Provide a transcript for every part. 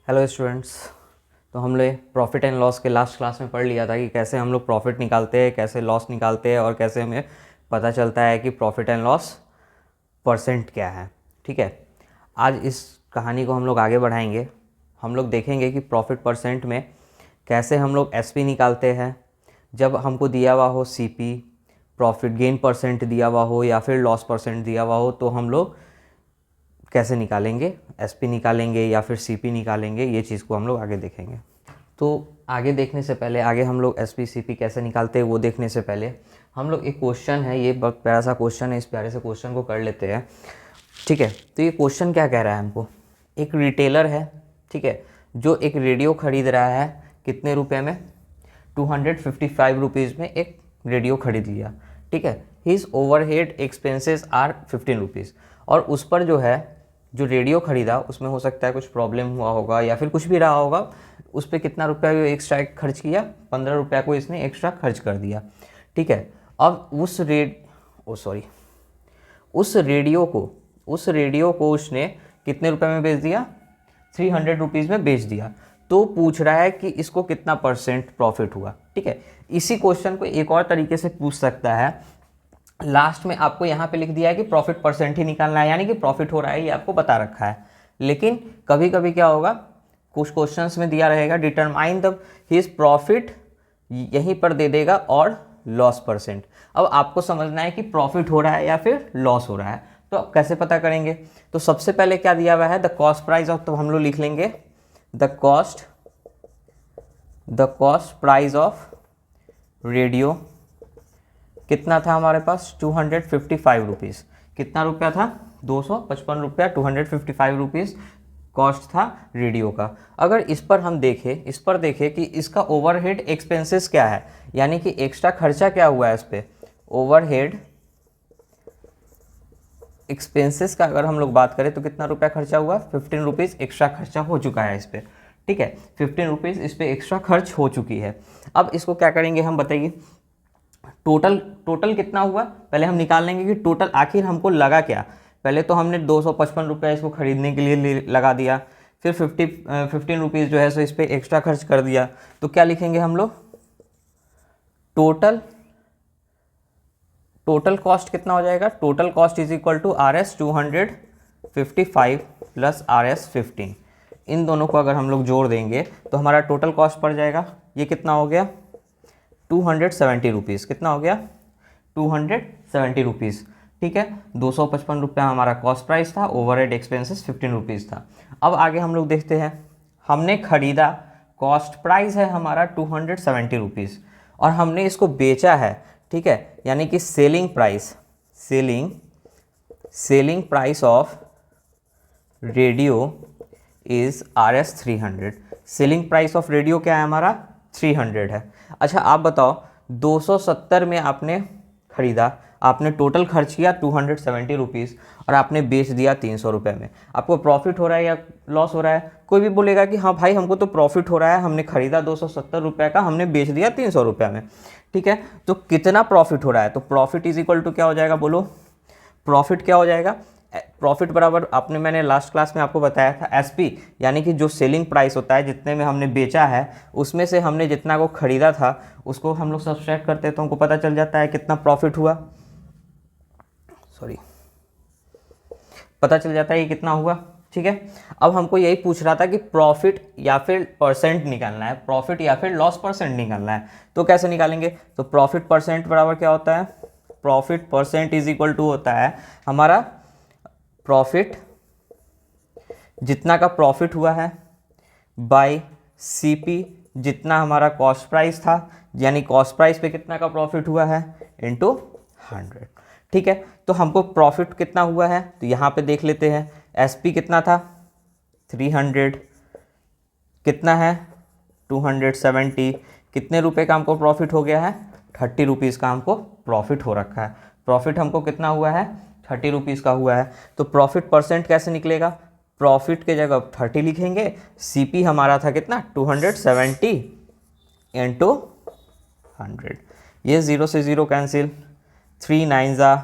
Hello students. तो हम लोग प्रॉफिट एंड लॉस के लास्ट क्लास में पढ़ लिया था कि कैसे हम लोग प्रॉफिट निकालते हैं, कैसे लॉस निकालते हैं और कैसे हमें पता चलता है कि प्रॉफिट एंड लॉस परसेंट क्या है। ठीक है, आज इस कहानी को हम लोग आगे बढ़ाएंगे। हम लोग देखेंगे कि प्रॉफिट परसेंट में कैसे हम लोग एसपी निकालते हैं, जब हमको दिया हुआ हो सीपी, प्रॉफिट गेन परसेंट दिया हुआ हो या फिर लॉस परसेंट दिया हुआ हो, तो हम लोग कैसे निकालेंगे, एसपी निकालेंगे या फिर सीपी निकालेंगे। ये चीज़ को हम लोग आगे देखेंगे। तो आगे देखने से पहले, आगे हम लोग एसपी सीपी कैसे निकालते हैं वो देखने से पहले हम लोग एक क्वेश्चन है, ये बहुत प्यारा सा क्वेश्चन है, इस प्यारे से क्वेश्चन को कर लेते हैं। ठीक है, तो ये क्वेश्चन क्या कह रहा है हमको। एक रिटेलर है, ठीक है, जो एक रेडियो खरीद रहा है कितने रुपए में, 255 रुपीज़ में एक रेडियो खरीद लिया। ठीक है, his overhead expenses are 15 rupees. और उस पर जो है, जो रेडियो खरीदा उसमें हो सकता है कुछ प्रॉब्लम हुआ होगा या फिर कुछ भी रहा होगा, उस पर कितना रुपया एक्स्ट्रा खर्च किया, 15 रुपया को इसने एक्स्ट्रा खर्च कर दिया। ठीक है, अब उस रेडियो को उसने कितने रुपए में बेच दिया, 300 रुपीज़ में बेच दिया। तो पूछ रहा है कि इसको कितना परसेंट प्रॉफिट हुआ। ठीक है, इसी क्वेश्चन को एक और तरीके से पूछ सकता है। लास्ट में आपको यहाँ पे लिख दिया है कि प्रॉफिट परसेंट ही निकालना है, यानी कि प्रॉफिट हो रहा है ये आपको बता रखा है। लेकिन कभी कभी क्या होगा, कुछ क्वेश्चंस में दिया रहेगा डिटरमाइन द हिज प्रॉफिट, यहीं पर दे देगा और लॉस परसेंट। अब आपको समझना है कि प्रॉफिट हो रहा है या फिर लॉस हो रहा है। तो आप कैसे पता करेंगे, तो सबसे पहले क्या दिया हुआ है, द कॉस्ट प्राइस ऑफ, तो हम लोग लिख लेंगे the cost price of radio कितना था हमारे पास, 255 रुपीज़। कितना रुपया था, 255 रुपया, 255 रुपीज़ कॉस्ट था रेडियो का। अगर इस पर हम देखें कि इसका ओवरहेड एक्सपेंसेस क्या है, यानी कि एक्स्ट्रा खर्चा क्या हुआ है इस पर, ओवरहेड एक्सपेंसेस का अगर हम लोग बात करें तो कितना रुपया खर्चा हुआ, 15 रुपीज़ एक्स्ट्रा खर्चा हो चुका है इस पर। ठीक है, 15 रुपीज़ इस पर एक्स्ट्रा खर्च हो चुकी है। अब इसको क्या करेंगे हम, बताइए टोटल कितना हुआ, पहले हम निकाल लेंगे कि टोटल आखिर हमको लगा क्या। पहले तो हमने 255 रुपया इसको खरीदने के लिए लगा दिया, फिर 15 रुपीज़ जो है सो इस पर एक्स्ट्रा खर्च कर दिया। तो क्या लिखेंगे हम लोग, टोटल कॉस्ट कितना हो जाएगा, total cost is equal to RS 255 plus RS 15। इन दोनों को अगर हम लोग जोड़ देंगे तो हमारा टोटल कॉस्ट पड़ जाएगा, ये कितना हो गया, 270 रुपीज़। कितना हो गया, 270 रुपीज़। ठीक है, 255 रुपया हमारा कॉस्ट प्राइस था, ओवरहेड एक्सपेंसेस 15 रुपीज़ था। अब आगे हम लोग देखते हैं, हमने खरीदा, कॉस्ट प्राइस है हमारा 270 रुपीज़ और हमने इसको बेचा है। ठीक है, यानी कि selling price of radio is RS 300। Selling price of radio क्या है हमारा, 300 है। अच्छा आप बताओ, 270 में आपने खरीदा, आपने टोटल खर्च किया 270 रुपीज़ और आपने बेच दिया 300 रुपये में, आपको प्रॉफिट हो रहा है या लॉस हो रहा है। कोई भी बोलेगा कि हाँ भाई हमको तो प्रॉफिट हो रहा है, हमने खरीदा 270 रुपये का, हमने बेच दिया 300 रुपये में। ठीक है, तो कितना प्रॉफिट हो रहा है, तो प्रॉफिट इज इक्वल टू क्या हो जाएगा, बोलो प्रॉफिट क्या हो जाएगा। प्रॉफिट बराबर आपने, मैंने लास्ट क्लास में आपको बताया था एसपी, यानी कि जो सेलिंग प्राइस होता है, जितने में हमने बेचा है उसमें से हमने जितना को खरीदा था उसको हम लोग सब्सट्रैक्ट करते हैं तो हमको पता चल जाता है कितना प्रॉफिट हुआ, पता चल जाता है ये कितना हुआ। ठीक है, अब हमको यही पूछ रहा था कि प्रॉफिट या फिर परसेंट निकालना है, प्रॉफिट या फिर लॉस परसेंट निकालना है। तो कैसे निकालेंगे, तो प्रॉफिट परसेंट बराबर क्या होता है, profit percent is equal to होता है हमारा प्रॉफिट, जितना का प्रॉफिट हुआ है, बाय सीपी, जितना हमारा कॉस्ट प्राइस था, यानी कॉस्ट प्राइस पे कितना का प्रॉफिट हुआ है, इनटू 100। ठीक है, तो हमको प्रॉफिट कितना हुआ है, तो यहाँ पे देख लेते हैं, एसपी कितना था 300, कितना है 270, कितने रुपए का हमको प्रॉफिट हो गया है, 30 रुपीज़ का हमको प्रॉफिट हो रखा है। प्रॉफिट हमको कितना हुआ है, 30 रुपीज़ का हुआ है। तो प्रॉफिट परसेंट कैसे निकलेगा, प्रॉफिट के जगह 30 लिखेंगे, सीपी हमारा था कितना 270 इंटू 100, ये 0 से 0 कैंसिल, 3 9 जा,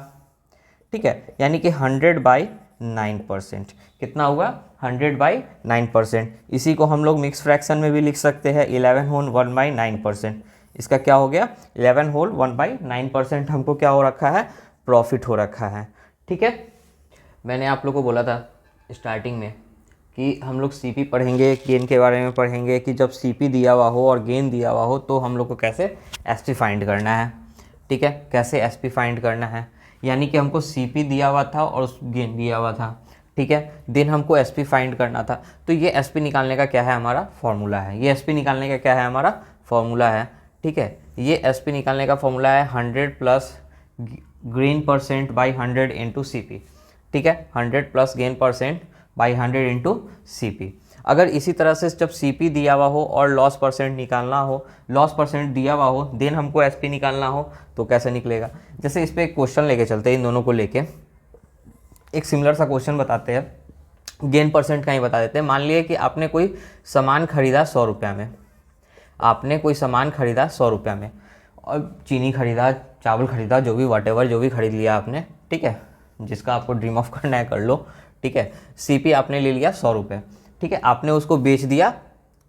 ठीक है, यानी कि 100 बाई 9%। कितना हुआ? 100/9%। इसी को हम लोग मिक्स फ्रैक्शन में भी लिख सकते हैं, 11 होल 1/9%। इसका क्या हो गया? 11 होल 1/9% हमको क्या हो रखा है? प्रॉफिट हो रखा है। ठीक है, मैंने आप लोग को बोला था स्टार्टिंग में कि हम लोग सीपी पढ़ेंगे, गेन के बारे में पढ़ेंगे कि जब सीपी दिया हुआ हो और गेन दिया हुआ हो तो हम लोग को कैसे एसपी फाइंड करना है। ठीक है, कैसे एसपी फाइंड करना है, यानी कि हमको सीपी दिया हुआ था और उस गेन दिया हुआ था। ठीक है, देन हमको एसपी फाइंड करना था। तो ये एसपी निकालने का क्या है? हमारा फॉर्मूला है। ये एसपी निकालने का क्या है? हमारा फॉर्मूला है। ठीक है, ये एसपी निकालने का फॉर्मूला है 100 plus gain percent by 100 into C P. ठीक है, 100 plus gain percent by 100 into C P. अगर इसी तरह से जब सी पी दिया हुआ हो और लॉस परसेंट निकालना हो, लॉस परसेंट दिया हुआ हो, देन हमको एस पी निकालना हो तो कैसे निकलेगा? जैसे इस पर एक क्वेश्चन लेके चलते हैं, इन दोनों को लेके एक सिमिलर सा क्वेश्चन बताते हैं, गेन परसेंट का ही बता देते हैं। मान लिए कि आपने कोई सामान खरीदा 100 रुपये में, आपने कोई सामान खरीदा 100 रुपये में, और चीनी खरीदा, चावल खरीदा, जो भी वॉटेवर जो भी खरीद लिया आपने। ठीक है, जिसका आपको ड्रीम ऑफ करना है कर लो। ठीक है, सीपी आपने ले लिया 100 रुपये। ठीक है, आपने उसको बेच दिया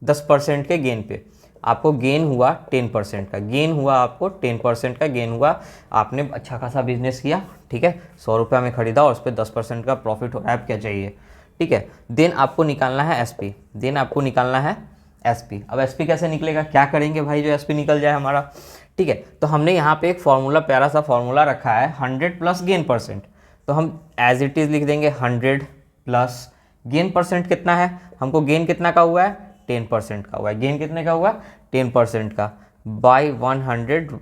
10% के गेन पे, आपको गेन हुआ 10% का, गेन हुआ आपको 10% का गेन हुआ। आपने अच्छा खासा बिजनेस किया। ठीक है, 100 रुपये में खरीदा और उस पर 10% का प्रॉफिट हो रहा है। अब क्या चाहिए? ठीक है, देन आपको निकालना है एसपी, देन आपको निकालना है एसपी। अब एसपी कैसे निकलेगा? क्या करेंगे भाई जो एसपी निकल जाए हमारा? ठीक है, तो हमने यहाँ पे एक फॉर्मूला, प्यारा सा फॉर्मूला रखा है 100 प्लस गेन परसेंट। तो हम एज इट इज़ लिख देंगे 100 प्लस गेन परसेंट कितना है? हमको गेन कितना का हुआ है? 10% का हुआ है। गेन कितने का हुआ? 10% का, बाई 100।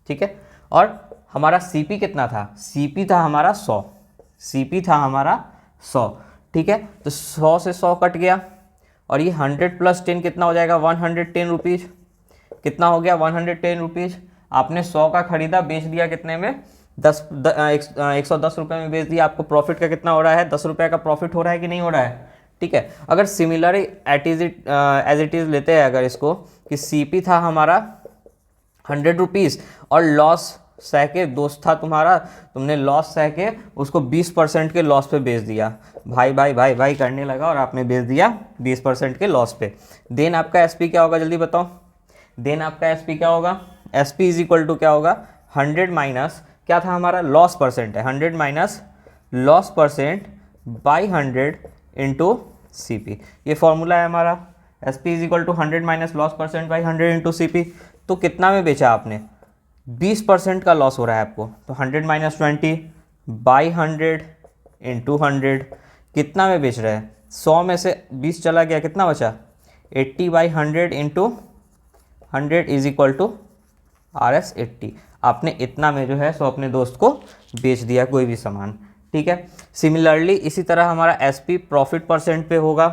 ठीक है, और हमारा सीपी कितना था? सीपी था हमारा 100, सीपी था हमारा 100। ठीक है, तो 100 से 100 कट गया और ये 100 प्लस 10 कितना हो जाएगा? 110 रुपीज़। कितना हो गया? 110 रुपीज़। आपने 100 का खरीदा, बेच दिया कितने में? 110 रुपये में बेच दिया। आपको प्रॉफिट का कितना हो रहा है? 10 रुपये का प्रॉफिट हो रहा है कि नहीं हो रहा है? ठीक है, अगर सिमिलर एज इट इज़ लेते हैं अगर इसको, कि सीपी था हमारा 100 रुपीज़ और लॉस सह के दोस्त था तुम्हारा, तुमने लॉस सह के उसको 20% के लॉस पे बेच दिया। भाई भाई भाई भाई करने लगा और आपने बेच दिया 20% के लॉस पे। देन आपका एसपी क्या होगा? जल्दी बताओ। देन आपका एसपी क्या होगा? एसपी इज इक्वल टू क्या होगा? 100 माइनस क्या था हमारा? लॉस परसेंट है, 100 minus loss percent by 100 into C P. ये फॉर्मूला है हमारा। S P is equal to 100 minus loss percent by 100 into C P. तो कितना में बेचा आपने? 20% का लॉस हो रहा है आपको, तो 100 माइनस 20 बाई 100 इंटू 100। कितना में बेच रहे हैं? 100 में से 20 चला गया, कितना बचा? 80/100 into 100 is equal to RS 80। आपने इतना में जो है सो अपने दोस्त को बेच दिया कोई भी सामान। ठीक है, सिमिलरली इसी तरह हमारा एसपी प्रॉफिट परसेंट पे होगा।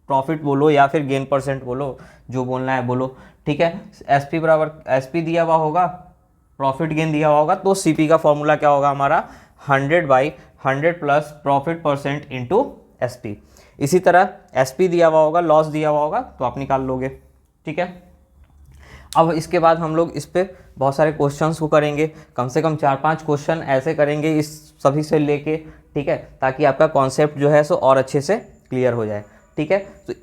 प्रॉफिट बोलो या फिर गेन परसेंट बोलो, जो बोलना है बोलो। ठीक है, एसपी बराबर एसपी दिया हुआ होगा, प्रॉफिट गेन दिया हुआ होगा, तो सीपी का फॉर्मूला क्या होगा हमारा? 100/100 plus profit percent into SP. इसी तरह एसपी दिया हुआ होगा, लॉस दिया हुआ होगा, तो आप निकाल लोगे। ठीक है, अब इसके बाद हम लोग इस पे बहुत सारे क्वेश्चंस को करेंगे, कम से कम 4-5 क्वेश्चन ऐसे करेंगे इस सभी से लेके। ठीक है, ताकि आपका कॉन्सेप्ट जो है सो और अच्छे से क्लियर हो जाए। ठीक है, तो